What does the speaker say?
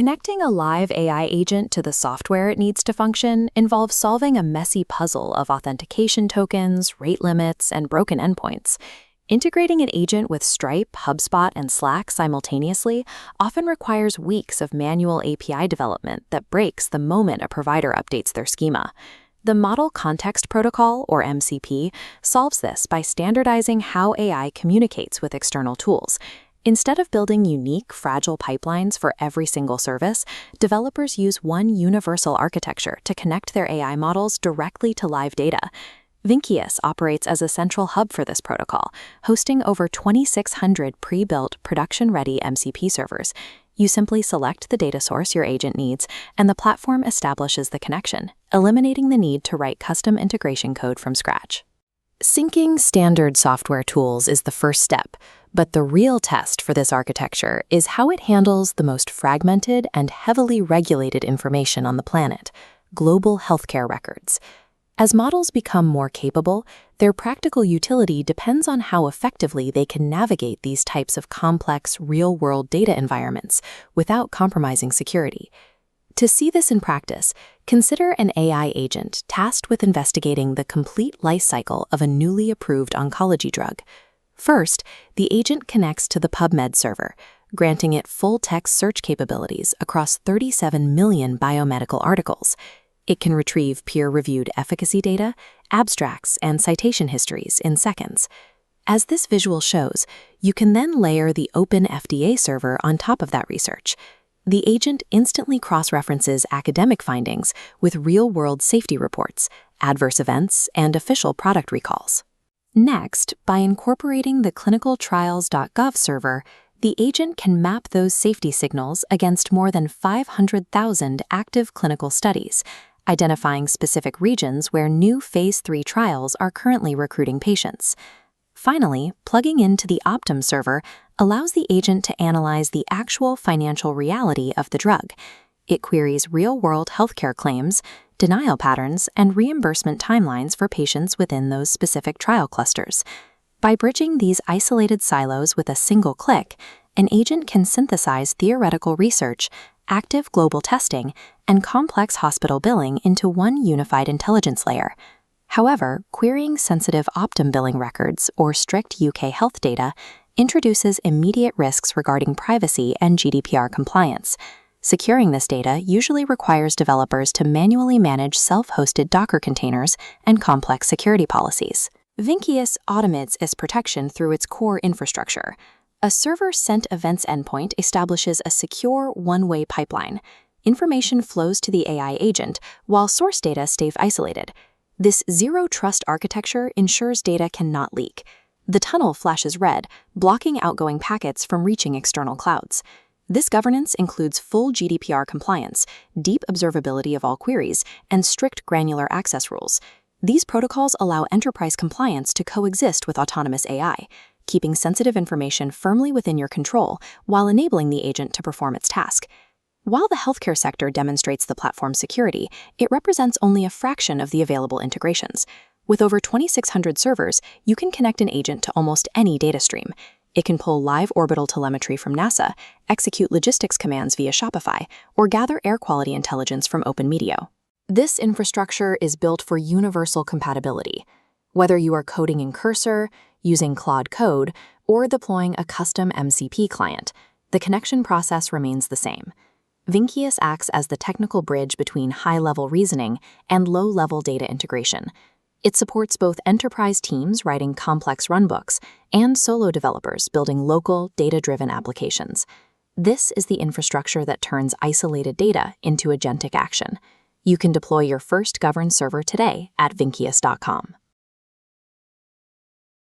Connecting a live AI agent to the software it needs to function involves solving a messy puzzle of authentication tokens, rate limits, and broken endpoints. Integrating an agent with Stripe, HubSpot, and Slack simultaneously often requires weeks of manual API development that breaks the moment a provider updates their schema. The Model Context Protocol, or MCP, solves this by standardizing how AI communicates with external tools. Instead of building unique, fragile pipelines for every single service, developers use one universal architecture to connect their AI models directly to live data. Vinkius operates as a central hub for this protocol, hosting over 2,600 pre-built, production-ready MCP servers. You simply select the data source your agent needs, and the platform establishes the connection, eliminating the need to write custom integration code from scratch. Syncing standard software tools is the first step, but the real test for this architecture is how it handles the most fragmented and heavily regulated information on the planet, global healthcare records. As models become more capable, their practical utility depends on how effectively they can navigate these types of complex, real-world data environments without compromising security. To see this in practice, consider an AI agent tasked with investigating the complete life cycle of a newly approved oncology drug. First, the agent connects to the PubMed server, granting it full-text search capabilities across 37 million biomedical articles. It can retrieve peer-reviewed efficacy data, abstracts, and citation histories in seconds. As this visual shows, you can then layer the open FDA server on top of that research. The agent instantly cross-references academic findings with real-world safety reports, adverse events, and official product recalls. Next, by incorporating the clinicaltrials.gov server, the agent can map those safety signals against more than 500,000 active clinical studies, identifying specific regions where new Phase 3 trials are currently recruiting patients. Finally, plugging into the Optum server allows the agent to analyze the actual financial reality of the drug. It queries real-world healthcare claims, denial patterns, and reimbursement timelines for patients within those specific trial clusters. By bridging these isolated silos with a single click, an agent can synthesize theoretical research, active global testing, and complex hospital billing into one unified intelligence layer. However, querying sensitive Optum billing records or strict UK health data introduces immediate risks regarding privacy and GDPR compliance. Securing this data usually requires developers to manually manage self-hosted Docker containers and complex security policies. Vinkius automates its protection through its core infrastructure. A server-sent events endpoint establishes a secure one-way pipeline. Information flows to the AI agent, while source data stays isolated. This zero-trust architecture ensures data cannot leak. The tunnel flashes red, blocking outgoing packets from reaching external clouds. This governance includes full GDPR compliance, deep observability of all queries, and strict granular access rules. These protocols allow enterprise compliance to coexist with autonomous AI, keeping sensitive information firmly within your control while enabling the agent to perform its task. While the healthcare sector demonstrates the platform's security, it represents only a fraction of the available integrations. With over 2,600 servers, you can connect an agent to almost any data stream. It can pull live orbital telemetry from NASA, execute logistics commands via Shopify, or gather air quality intelligence from OpenMedio. This infrastructure is built for universal compatibility. Whether you are coding in Cursor, using Claude Code, or deploying a custom MCP client, the connection process remains the same. Vinkius acts as the technical bridge between high-level reasoning and low-level data integration. It supports both enterprise teams writing complex runbooks and solo developers building local, data-driven applications. This is the infrastructure that turns isolated data into agentic action. You can deploy your first governed server today at Vinkius.com.